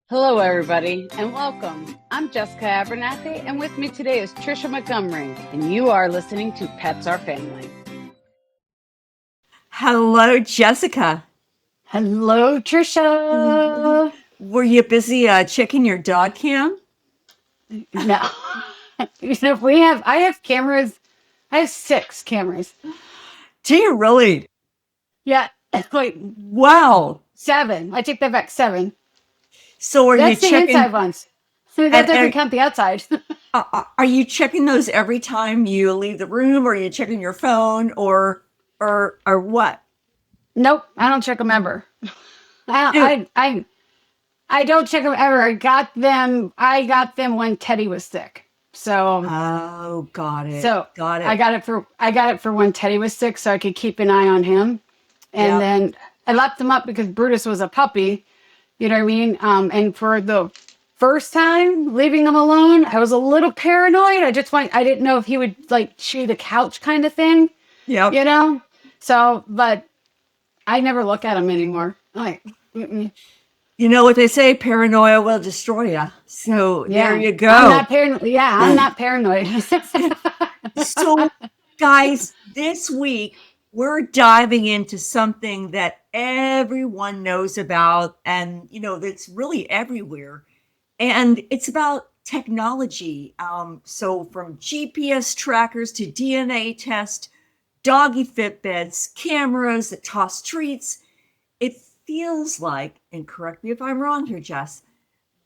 Hello, everybody, and welcome. I'm Jessica Abernathy, and with me today is Tricia Montgomery, and you are listening to Pets Are Family. Hello, Jessica. Hello, Tricia. Were you busy checking your dog cam? No, I have cameras. I have 6 cameras. Do you really? Yeah, wait, Wow. 7. I take that back. 7. So are you That's the checking inside ones. So that and, doesn't and count the outside. are you checking those every time you leave the room, or are you checking your phone, or what? Nope, I don't check them ever. Dude, I don't check them ever. I got them when Teddy was sick. So oh, got it. So Got I it. got it for I got it for when Teddy was sick, so I could keep an eye on him. And Yep. then I locked him up because Brutus was a puppy. You know what I mean? And for the first time leaving him alone, I was a little paranoid. I didn't know if he would like chew the couch kind of thing, Yep. you know. So, but I never look at him anymore. Like, mm-mm. You know what they say, paranoia will destroy you. So there Yeah, you I'm go. not paranoid. Yeah, I'm not paranoid. So, guys, this week we're diving into something that everyone knows about, and that's really everywhere. And it's about technology. So, from GPS trackers to DNA tests, doggy Fitbits, cameras that toss treats, it feels like, and correct me if I'm wrong here, Jess,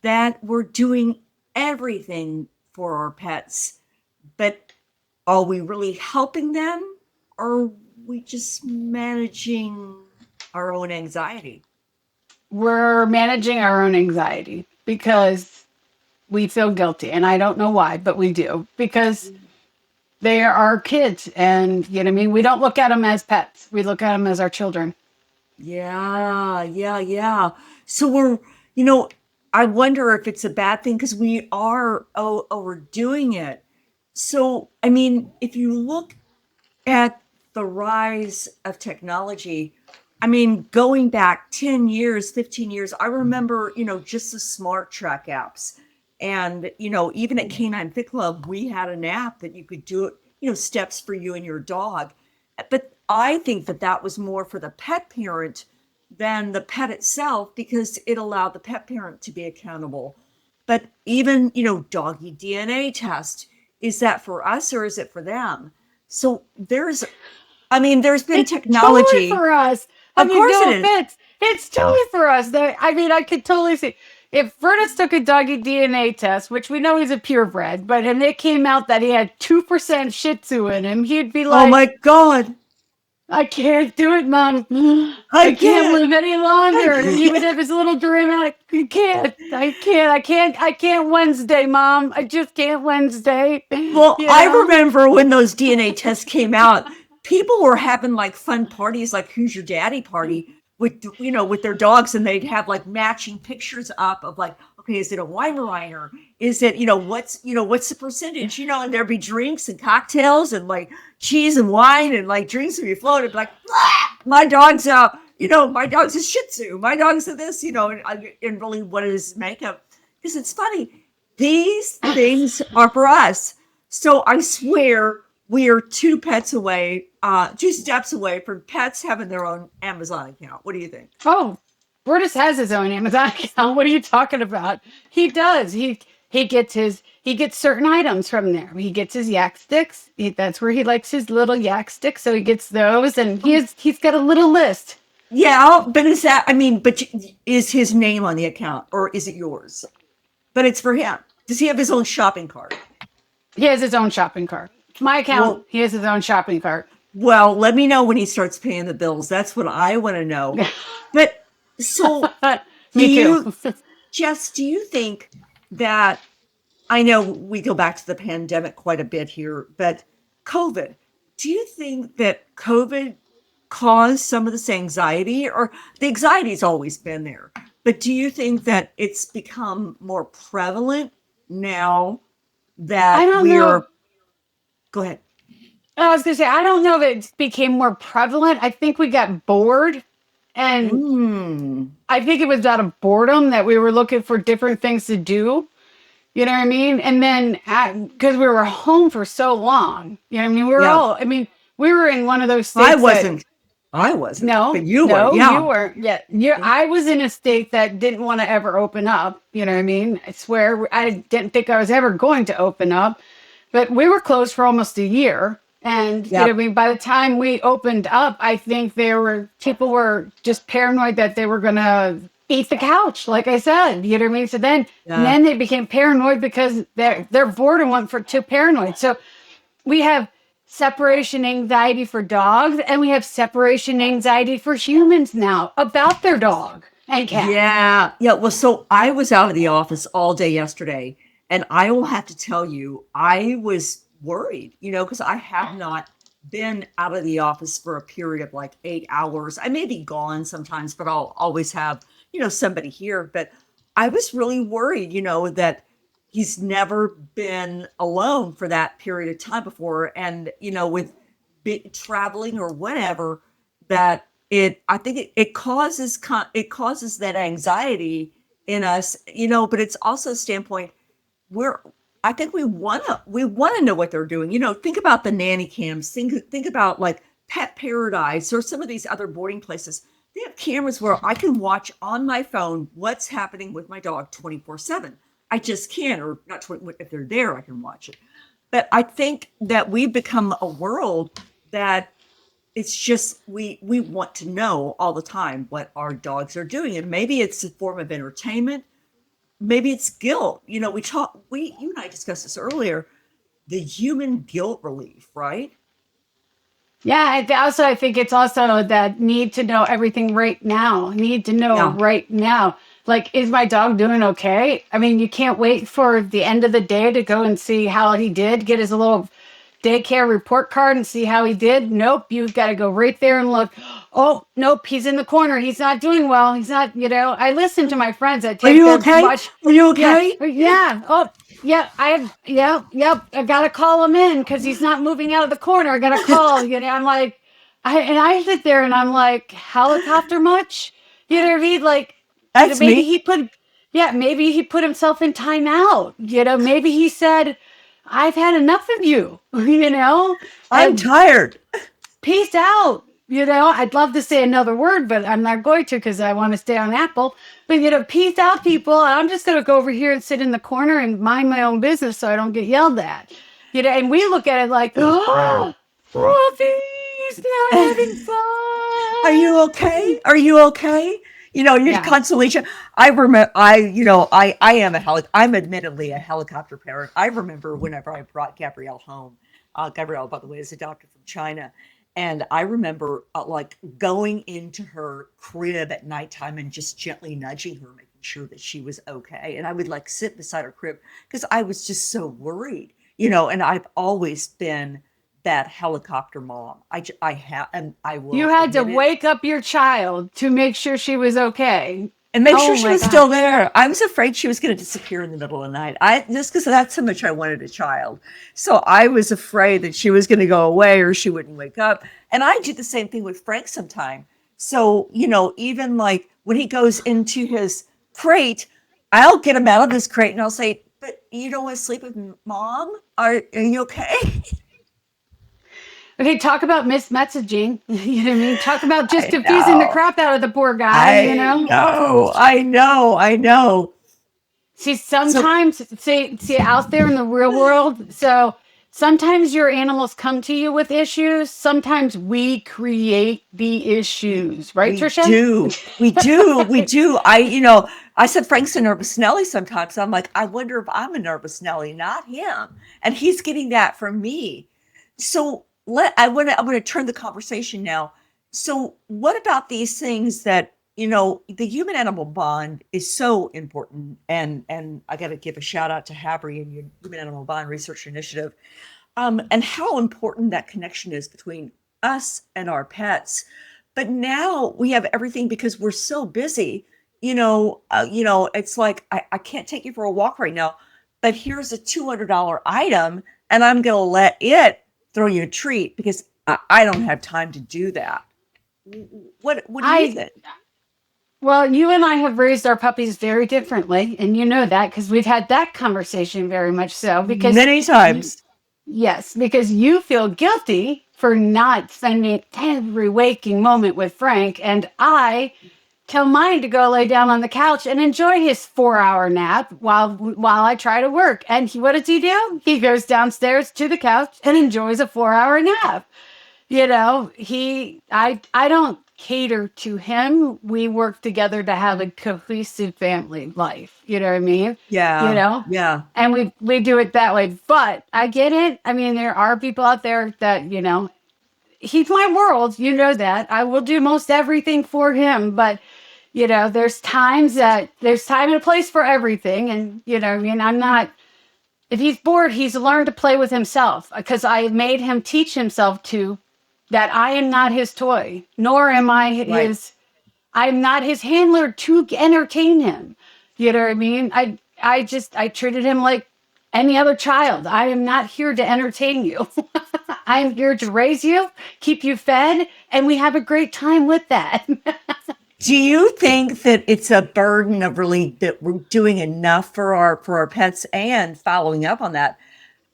that we're doing everything for our pets. But are we really helping them, or are we just managing our own anxiety? We're managing our own anxiety because we feel guilty. And I don't know why, but we do because they are our kids. And, you know what I mean? We don't look at them as pets, we look at them as our children. Yeah, yeah, yeah. So you know, I wonder if it's a bad thing because we are overdoing it. So, I mean, if you look at the rise of technology, I mean, going back 10 years, 15 years, I remember, just the smart track apps. And, even at Canine Fit Club, we had an app that you could do it, steps for you and your dog. But I think that that was more for the pet parent than the pet itself because it allowed the pet parent to be accountable. But even, doggy DNA test, is that for us or is it for them? So there's been It's totally technology. for us. I Of mean, course it no is. offense. It's totally for us. I mean, I could totally see if Vertus took a doggy DNA test, which we know he's a purebred, but and it came out that he had 2% Shih Tzu in him, he'd be Oh my like, God. I can't do it, Mom. I I can't can't. live any I longer. Even can't. if it's a little dramatic, I can't. I can't Wednesday, Mom. I just can't Wednesday. Well, You I know? remember when those DNA tests came out, people were having like fun parties, like Who's Your Daddy party with their dogs, and they'd have like matching pictures up of like, okay, is it a Weimaraner? Is it, what's the percentage? And there'd be drinks and cocktails and like cheese and wine and like drinks would be floated, like, "Ah, my dog's out. My dog's a Shih Tzu. My dog's a this, and really what is makeup? Because it's funny. These things are for us. So I swear we are two steps away from pets having their own Amazon account. What do you think? Oh, Brutus has his own Amazon account. What are you talking about? He does. He gets certain items from there. He gets his yak sticks. That's where he likes his little yak sticks. So he gets those, and he's got a little list. Yeah, but is his name on the account or is it yours? But it's for him. Does he have his own shopping cart? He has his own shopping cart. My account. Well, He has his own shopping cart. well, let me know when he starts paying the bills. That's what I want to know. But so do Me too. you, Jess, do you think that I know we go back to the pandemic quite a bit here, but COVID, do you think that COVID caused some of this anxiety, or the anxiety's always been there? But do you think that it's become more prevalent now I that don't know. we're, go ahead. I was gonna say I don't know if it became more prevalent. I think we got bored. And Mm. I think it was out of boredom that we were looking for different things to do. You know what I mean? And then because we were home for so long, you know what I mean? Yeah. We were in one of those I states that, wasn't. I wasn't, but no, you were. no, you Yeah. weren't yet. I was in a state that didn't want to ever open up. You know what I mean? I swear I didn't think I was ever going to open up, but we were closed for almost a year. And, you know what Yep. I mean? By the time we opened up, I think people were just paranoid that they were going to eat the couch, like I said. You know what I mean? So then, and Yeah. then they became paranoid because their boredom went to paranoid. So we have separation anxiety for dogs and we have separation anxiety for humans now about their dog and cat. Yeah. Yeah. Well, so I was out of the office all day yesterday, and I will have to tell you, I was worried, because I have not been out of the office for a period of like 8 hours. I may be gone sometimes, but I'll always have, somebody here. But I was really worried, that he's never been alone for that period of time before. And, with traveling or whatever, that I think it causes that anxiety in us, but it's also a standpoint where I think we want to know what they're doing. Think about the nanny cams. Think about like Pet Paradise or some of these other boarding places. They have cameras where I can watch on my phone what's happening with my dog 24/7. I just can, or not 20, if they're there, I can watch it. But I think that we've become a world that it's just we want to know all the time what our dogs are doing, and maybe it's a form of entertainment, maybe it's guilt. We you and I discussed this earlier, the human guilt relief, right? Yeah, I think it's also that need to know everything right now. Need to know Yeah. right now. Like, is my dog doing okay? I mean, you can't wait for the end of the day to go and see how he did, get his little daycare report card and see how he did. Nope, you've got to go right there and look. Oh, nope, he's in the corner. He's not doing well. He's not, I listen to my friends that Are take you their okay? watch. Are you Yeah, okay? yeah. Oh, yeah, yep. I gotta call him in because he's not moving out of the corner. I gotta call. I'm like, I sit there and I'm like, helicopter much? You know what I mean? Like, That's maybe me. he put himself in timeout. Maybe he said, I've had enough of you. I'm And tired. peace out. I'd love to say another word, but I'm not going to because I want to stay on Apple. But peace out, people. I'm just going to go over here and sit in the corner and mind my own business so I don't get yelled at. And we look at it like, oh, Fluffy's not having Are fun. you okay? Are you okay? Your Yeah. consolation. I remember. I am I'm admittedly a helicopter parent. I remember whenever I brought Gabrielle home. Gabrielle, by the way, is adopted from China, and I remember like going into her crib at nighttime and just gently nudging her, making sure that she was okay. And I would like sit beside her crib because I was just so worried. And I've always been that helicopter mom. I have, and I You will had to admit it, wake up your child to make sure she was okay. and make sure Oh she my was God. still there. I was afraid she was going to disappear in the middle of the night. I just because that's how much I wanted a child. So I was afraid that she was going to go away or she wouldn't wake up. And I do the same thing with Frank sometime. So, even like when he goes into his crate, I'll get him out of his crate and I'll say, "But you don't want to sleep with mom? Are you okay?" Okay, talk about mismessaging. You know what I mean? Talk about just I confusing the know. crap out of the poor guy, I know. I know. See, So sometimes, see, out there in the real world, so sometimes your animals come to you with issues. Sometimes we create the issues, right, we Tricia? do. We do. I said Frank's a nervous Nelly sometimes. I'm like, I wonder if I'm a nervous Nelly, not him. And he's getting that from me. So I want to turn the conversation now. So what about these things that, the human animal bond is so important. And I got to give a shout out to Havry and your Human Animal Bond Research Initiative. And how important that connection is between us and our pets. But now we have everything because we're so busy. It's like I can't take you for a walk right now, but here's a $200 item, and I'm going to let it throw you a treat because I don't have time to do that. What do you I think? Well, you and I have raised our puppies very differently, and you know that because we've had that conversation very much so. Because Many you, times. yes, because you feel guilty for not spending every waking moment with Frank, and I tell mine to go lay down on the couch and enjoy his 4 hour nap while I try to work. And what does he do? He goes downstairs to the couch and enjoys a 4 hour nap. I don't cater to him. We work together to have a cohesive family life. You know what I mean? You Yeah, know? yeah, And we do it that way. But I get it. I mean, there are people out there that, he's my world. You know that. I will do most everything for him, but there's time and a place for everything. And I mean, I'm not if he's bored, he's learned to play with himself because I made him teach himself to that I am not his toy, nor am right. I'm not his handler to entertain him. You know what I mean? I treated him like any other child. I am not here to entertain you. I'm here to raise you, keep you fed, and we have a great time with that. Do you think that it's a burden of really that we're doing enough for our pets and following up on that?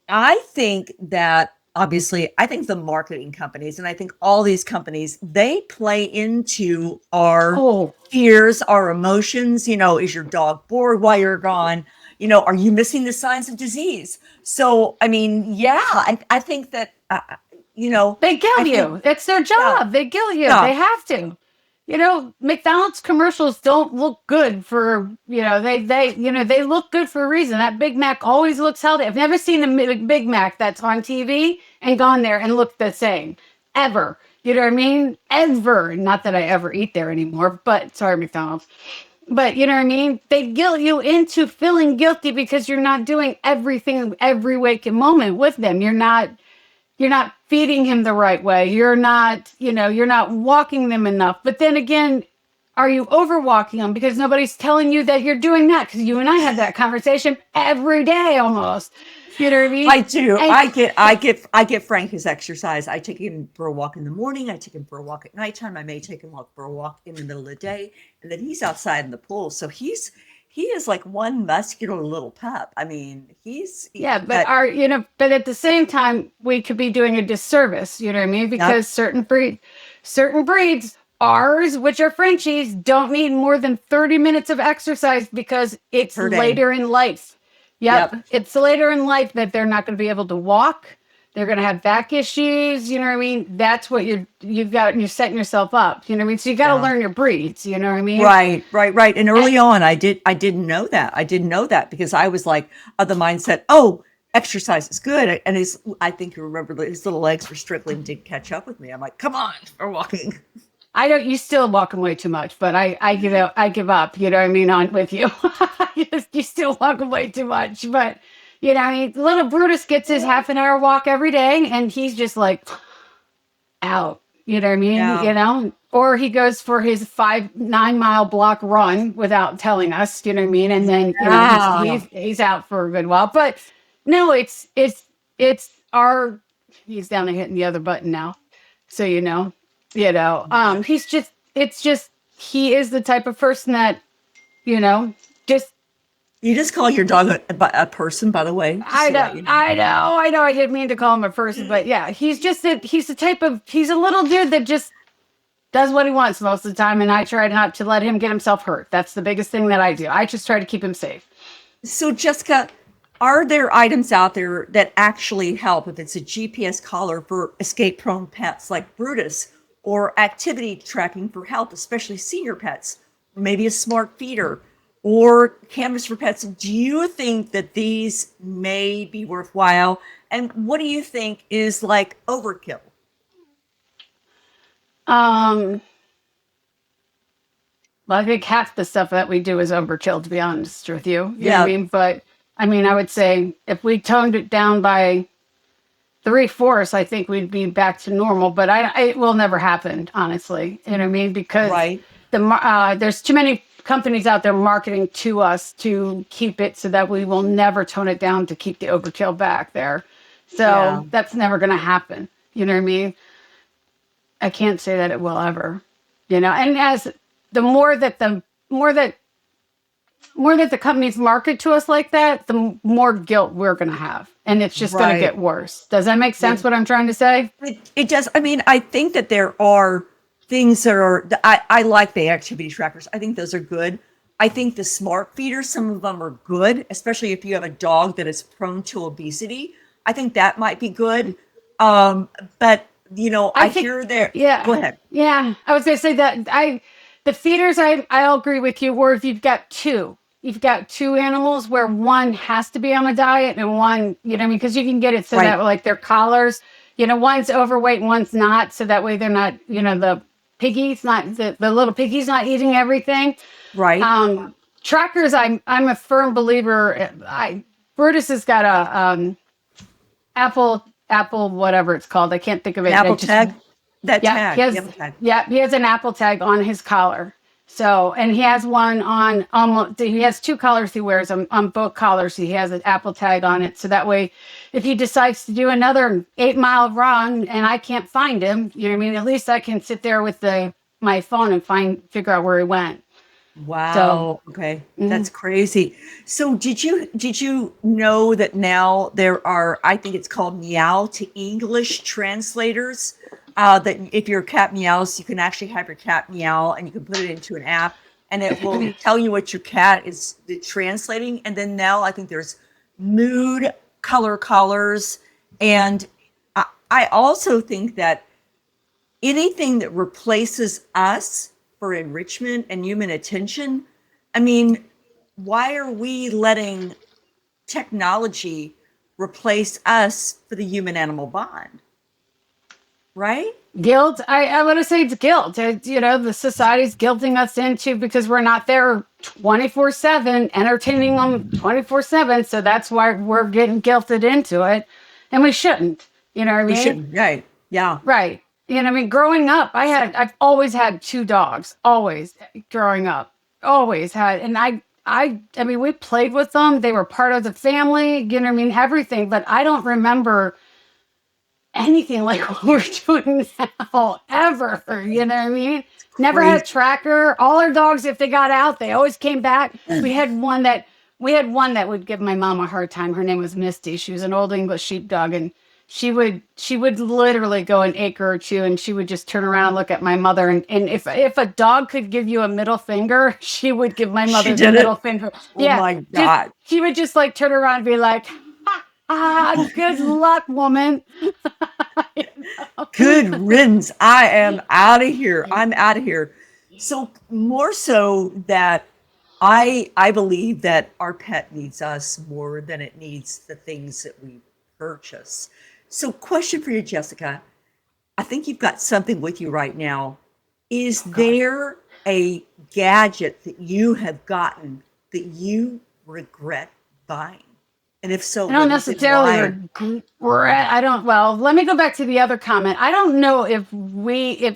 I think that obviously, I think the marketing companies and I think all these companies, they play into our Oh, fears, our emotions. Is your dog bored while you're gone? Are you missing the signs of disease? So, I mean, yeah, I think that, they I gill think, you. It's their yeah, job. They gill you. yeah, They have to. McDonald's commercials don't look good for, they look good for a reason. That Big Mac always looks healthy. I've never seen a Big Mac that's on TV and gone there and looked the same ever. You know what I mean? Ever. Not that I ever eat there anymore, but sorry, McDonald's. But you know what I mean? They guilt you into feeling guilty because you're not doing everything every waking moment with them. You're not feeding him the right way. You're not walking them enough. But then again, are you overwalking them because nobody's telling you that you're doing that? Because you and I have that conversation every day almost. You know what I mean? I do. And I get Frank his exercise. I take him for a walk in the morning. I take him for a walk at nighttime. I may take him for a walk in the middle of the day, and then he's outside in the pool. So he is like one muscular little pup. I mean, yeah, but but but at the same time, we could be doing a disservice. You know what I mean? yep, Because certain breeds, ours, which are Frenchies, don't need more than 30 minutes of exercise because it's per day. later in life. Yep, Yep. it's later in life that they're not going to be able to walk. They're going to have back issues. You know what I mean? That's what you're setting yourself up. You know what I mean? So you got to Yeah. learn your breeds. You know what I mean? Right, right, right. And early on, I didn't know that. I didn't know that because I was like of the mindset, oh, exercise is good. And I think you remember that his little legs were struggling to catch up with me. I'm like, come on, we're walking. I don't. You still walking way too much, but I give up. I give up. You know what I mean? On with you, you still walking way too much. But I mean, little Brutus gets his half an hour walk every day, and he's just like out. You know what I mean? Yeah. Or he goes for his 9 mile block run without telling us. You know what I mean? And then Yeah. he's out for a good while. But no, it's our. He's down there hitting the other button now. So he's just it's just he is the type of person that, you know, just You just call your dog a person, by the way, just I to know, let you know. I know I didn't mean to call him a person, but yeah, he's the type of he's a little dude that just does what he wants most of the time, and I try not to let him get himself hurt. That's the biggest thing that I do. I just try to keep him safe. So, Jessica, are there items out there that actually help if it's a GPS collar for escape prone pets like Brutus or activity tracking for help, especially senior pets, or maybe a smart feeder or cameras for pets? Do you think that these may be worthwhile? And what do you think is like overkill? Um, well, I think half the stuff that we do is overkill, to be honest with you. You know what I Yeah, mean? But I mean, I would say if we toned it down by three-fourths, I think we'd be back to normal. But it will never happen, honestly. You know what I mean? Because right. there's too many companies out there marketing to us to keep it so that we will never tone it down to keep the overkill back there. Yeah. So that's never going to happen. You know what I mean? I can't say that it will ever. And as the more that the companies market to us like that, the more guilt we're going to have. And it's just going to Right. get worse. Does that make sense It, what I'm trying to say? it does. I mean, I think that there are things that are, I like the activity trackers. I think those are good. I think the smart feeders, some of them are good, especially if you have a dog that is prone to obesity. I think that might be good. Um, but, I I think, hear there. Go yeah, ahead. yeah. I was gonna say that the feeders, I'll agree with you. Or if you've got two animals where one has to be on a diet and one, I mean, because you can get it so that Right. like their collars, one's overweight, and one's not, so that way they're not, the little piggy's not eating everything. Right. Um, Trackers, I'm a firm believer. Brutus has got a Apple whatever it's called. I can't think of An it. Apple tag. That Yeah, tag. The Apple tag. he has an Apple tag on his collar. So, and he has one on almost, he has two collars he wears on both collars. He has an Apple tag on it. So that way, if he decides to do another 8 mile run and I can't find him, you know what I mean? At least I can sit there with my phone and figure out where he went. So, Wow. Okay. mhm. That's crazy. So did you know that now there are, I think it's called meow to English translators, that if your cat meows, you can actually have your cat meow and you can put it into an app and it will tell you what your cat is translating. And then now I think there's mood color collars. And I also think that anything that replaces us for enrichment and human attention, I mean, why are we letting technology replace us for the human animal bond? Right? Guilt, I want to say it's guilt. The society's guilting us into because we're not there 24/7, entertaining them 24/7. So that's why we're getting guilted into it. And we shouldn't. You know what I We mean? shouldn't. Right. Yeah. Right. What I mean, growing up, I've always had two dogs, always growing up, always had. And I mean, we played with them. They were part of the family, you know what I mean? Everything. But I don't remember anything like what we're doing now, ever. You know what I mean? Never had Crazy. a tracker. All our dogs, if they got out, they always came back. We had one that would give my mom a hard time. Her name was Misty. She was an old English sheepdog, and she would literally go an acre or two, and she would just turn around and look at my mother. And if a dog could give you a middle finger, she would give my She mother the did middle it. finger. Oh Yeah, my just God. she would just like turn around and be like, good luck, woman. You Good know? riddance. I am out of here. I'm out of here. So more so that I believe that our pet needs us more than it needs the things that we purchase. So question for you, Jessica. I think you've got something with you right now. Is Oh God. there a gadget that you have gotten that you regret buying? And if so, I don't what is it? necessarily Why? regret. I don't. Well, let me go back to the other comment. I don't know if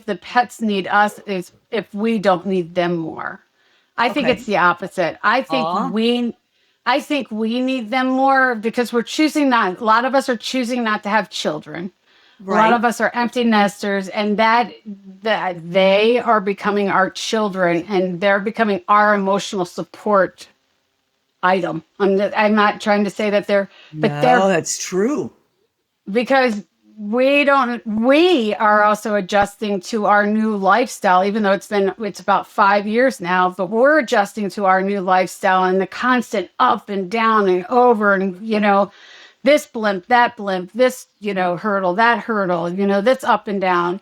the pets need us, is if we don't need them more. I think it's Okay. the opposite. Aw, I think we need them more because we're choosing not. A lot of us are choosing not to have children. A lot right. of us are empty nesters, and that they are becoming our children, and they're becoming our emotional support item. I'm not trying to say that but No, they're that's true. because we are also adjusting to our new lifestyle, even though it's about 5 years now, but we're adjusting to our new lifestyle and the constant up and down and over, and this blimp, this, hurdle, that hurdle, this up and down.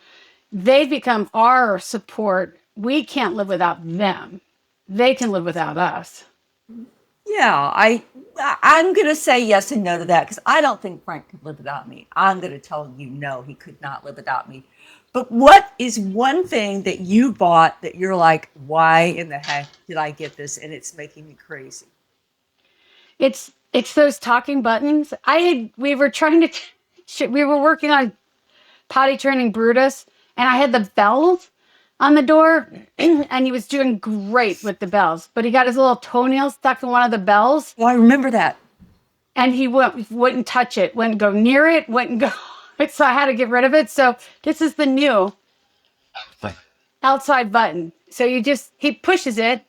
They've become our support. We can't live without them. They can live without us. Yeah, I'm gonna say yes and no to that because I don't think Frank could live without me. I'm gonna tell you no, he could not live without me. But what is one thing that you bought that you're like, why in the heck did I get this? And it's making me crazy. It's those talking buttons. We were trying to we were working on potty training Brutus, and I had the bells on the door, and he was doing great with the bells, but he got his little toenail stuck in one of the bells, Well, I remember that. and he wouldn't touch it, wouldn't go near it, wouldn't go. So I had to get rid of it. So this is the new. outside button. So he pushes it.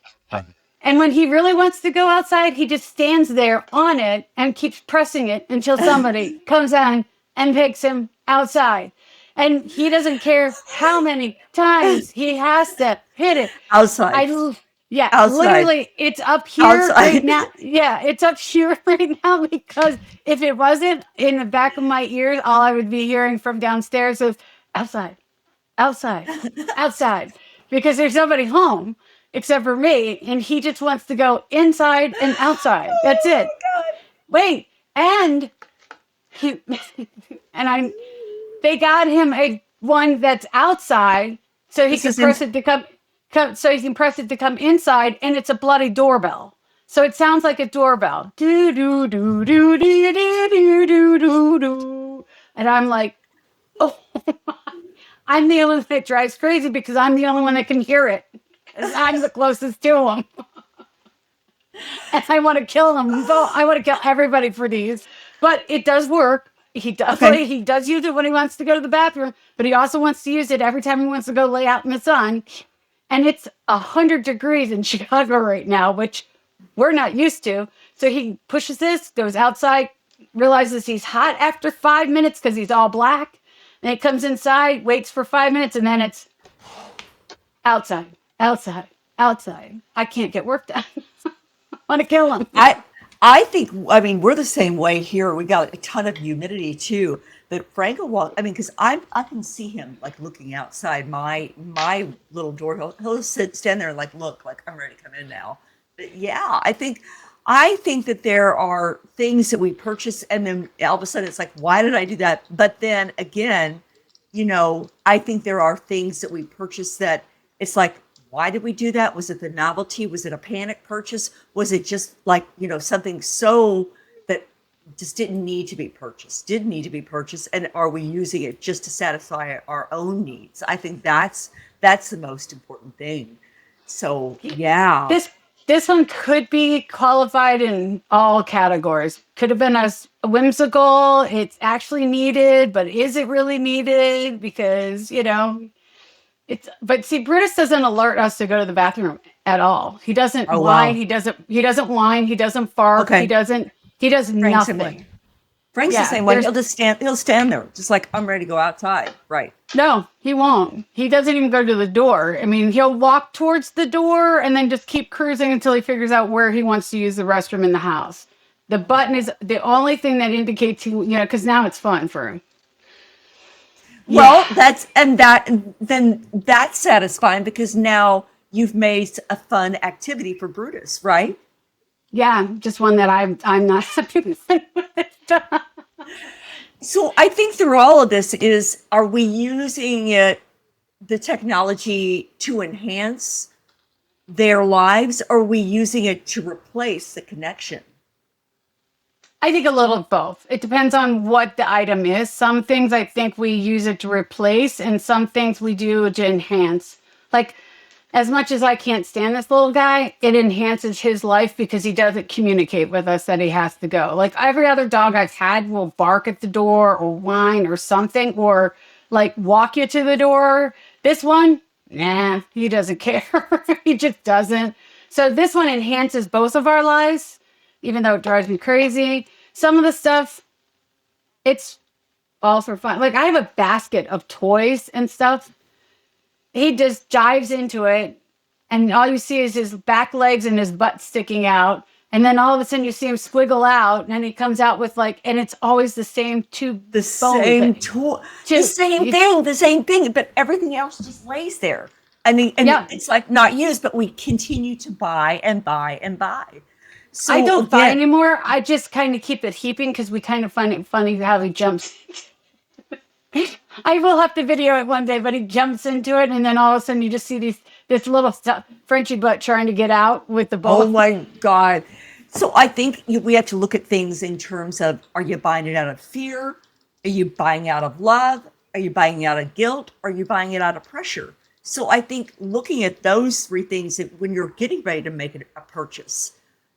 And when he really wants to go outside, he just stands there on it and keeps pressing it until somebody comes on and takes him outside. And he doesn't care how many times he has to hit it. Outside. Yeah, Outside. literally, it's up here right Outside. now. Yeah, it's up here right now because if it wasn't in the back of my ears, all I would be hearing from downstairs is outside, outside, outside, because there's nobody home except for me, and he just wants to go inside and outside. That's it. Wait, and he and I they got him a one that's outside so he This can is in, press it to come so he can press it to come inside, and it's a bloody doorbell. So it sounds like a doorbell. Do do do do do do do do do do. And I'm like, oh, I'm the only one that drives crazy because I'm the only one that can hear it. I'm the closest to him. And I want to kill them. I want to kill everybody for these. But it does work. okay. He does use it when he wants to go to the bathroom, but he also wants to use it every time he wants to go lay out in the sun. And it's 100 degrees in Chicago right now, which we're not used to. So he pushes this, goes outside, realizes he's hot after 5 minutes because he's all black. Then he comes inside, waits for 5 minutes, and then it's outside, outside, outside. I can't get work done. I want to kill him. I think, I mean, we're the same way here. We got a ton of humidity too. But Frank will walk, I mean, because I can see him like looking outside my little door. He'll stand there and like look like I'm ready to come in now. But yeah, I think that there are things that we purchase and then all of a sudden it's like, why did I do that? But then again, I think there are things that we purchase that it's like, why did we do that? Was it the novelty? Was it a panic purchase? Was it just like, something so that just didn't need to be purchased, didn't need to be purchased? And are we using it just to satisfy our own needs? I think that's the most important thing. So yeah. This this one could be qualified in all categories. Could have been as whimsical. It's actually needed, but is it really needed? Because it's. But see, Brutus doesn't alert us to go to the bathroom at all. He doesn't Oh whine. wow. He doesn't. He doesn't whine. He doesn't bark. He Okay. doesn't. He does Frank's the same way. nothing. Frank's the Yeah. same way. There's He'll stand there, just like I'm ready to go outside. Right. No, he won't. He doesn't even go to the door. I mean, he'll walk towards the door and then just keep cruising until he figures out where he wants to use the restroom in the house. The button is the only thing that indicates because now it's fun for him. Yeah. Well, then that's satisfying because now you've made a fun activity for Brutus, right? Yeah, just one that I'm not happy with. So I think through all of this are we using the technology to enhance their lives, or are we using it to replace the connection? I think a little of both. It depends on what the item is. Some things I think we use it to replace, and some things we do to enhance. Like, as much as I can't stand this little guy, it enhances his life because he doesn't communicate with us that he has to go. Like, every other dog I've had will bark at the door or whine or something, or like walk you to the door. This one, nah, he doesn't care. He just doesn't. So this one enhances both of our lives, even though it drives me crazy. Some of the stuff, it's all for fun. Like, I have a basket of toys and stuff. He just dives into it, and all you see is his back legs and his butt sticking out. And then all of a sudden you see him squiggle out, and he comes out with and it's always the same two The bones. same toy, the same thing, but everything else just lays there. I mean, and Yeah. it's like not used, but we continue to buy and buy and buy. So I don't buy again, anymore. I just kind of keep it heaping because we kind of find it funny how he jumps. I will have to video it one day, but he jumps into it, and then all of a sudden you just see this little stuff, Frenchie butt trying to get out with the oh ball. my God. So I think we have to look at things in terms of, are you buying it out of fear? Are you buying out of love? Are you buying it out of guilt? Are you buying it out of pressure? So I think looking at those three things, that when you're getting ready to make a purchase,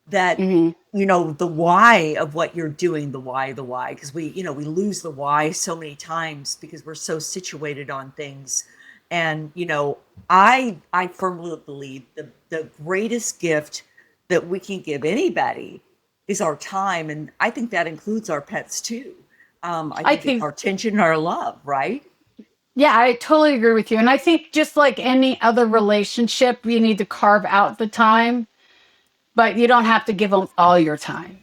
that, the why of what you're doing, the why, because we lose the why so many times because we're so situated on things. And, I firmly believe the greatest gift that we can give anybody is our time. And I think that includes our pets too. I I think it's think, our attention, our love, right? yeah, I totally agree with you. And I think just like any other relationship, you need to carve out the time, but you don't have to give them all your time.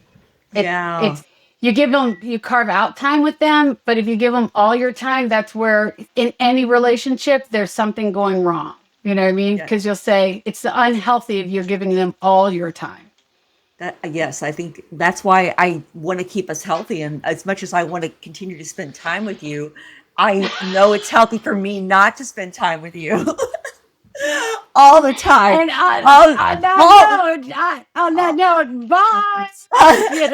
Yeah. It's you give them, you carve out time with them, but if you give them all your time, that's where in any relationship there's something going wrong. You know what I mean? Yeah. Because you'll say it's unhealthy if you're giving them all your time. Yes, I think that's why I want to keep us healthy. And as much as I want to continue to spend time with you, I know it's healthy for me not to spend time with you all the time. And All, on that all, note, on that note, bye. You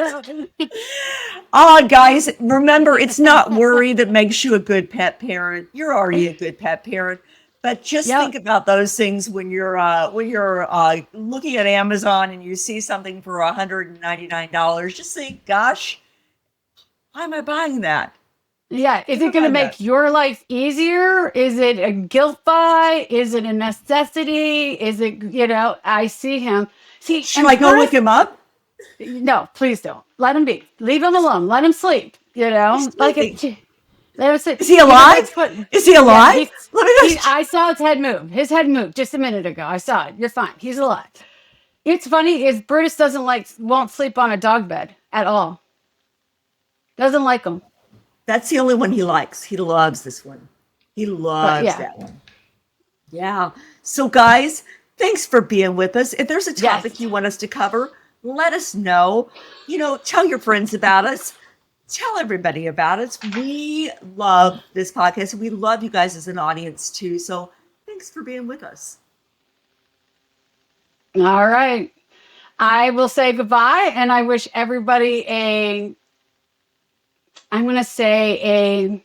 know. guys, remember, it's not worry that makes you a good pet parent. You're already a good pet parent. But just think Yep. about those things when you're looking at Amazon and you see something for $199. Just think, gosh, why am I buying that? Yeah. Why Is am I it going to buying that? make your life easier? Is it a guilt buy? Is it a necessity? Is it, I see him. See, Should I and go look Bruce, him up? no, please don't. Let him be. Leave him alone. Let him sleep. He's Like sleeping. let him sit. Is he That's alive? what, Is he yeah, alive? Let me go. I saw his head move. His head moved just a minute ago. I saw it. You're fine. He's alive. It's funny is Brutus won't sleep on a dog bed at all. Doesn't like them. That's the only one he likes. He loves this one. He But loves yeah. that one. Yeah. So, guys, thanks for being with us. If there's a topic Yes. you want us to cover, let us know. Tell your friends about us. Tell everybody about us. We love this podcast. We love you guys as an audience too. So, thanks for being with us. All right. I will say goodbye and I wish everybody I'm going to say a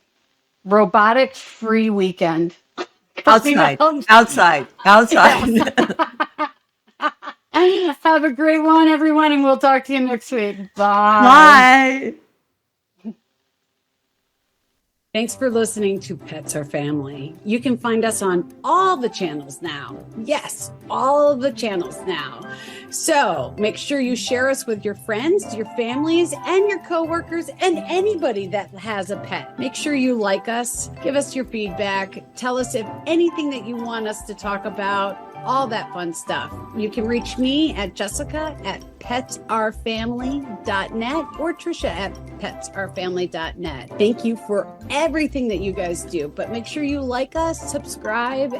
robotic free weekend. Outside, outside, Yes. outside. Have a great one, everyone, and we'll talk to you next week. Bye. Bye. Thanks for listening to Pets Are Family. You can find us on all the channels now. Yes, all the channels now. So make sure you share us with your friends, your families, and your coworkers, and anybody that has a pet. Make sure you like us, give us your feedback, tell us if anything that you want us to talk about, all that fun stuff. You can reach me at jessica@petsourfamily.net or Tricia@petsourfamily.net. Thank you for everything that you guys do, but make sure you like us, subscribe,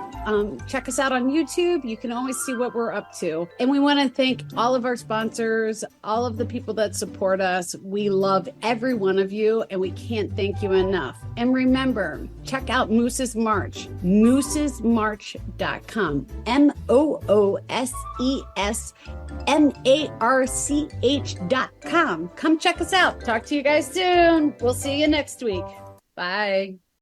check us out on YouTube. You can always see what we're up to. And we want to thank all of our sponsors, all of the people that support us. We love every one of you, and we can't thank you enough. And remember, check out Moose's March, moosesmarch.com, moosesmarch.com. Come check us out. Talk to you guys soon. We'll see you next week. Bye.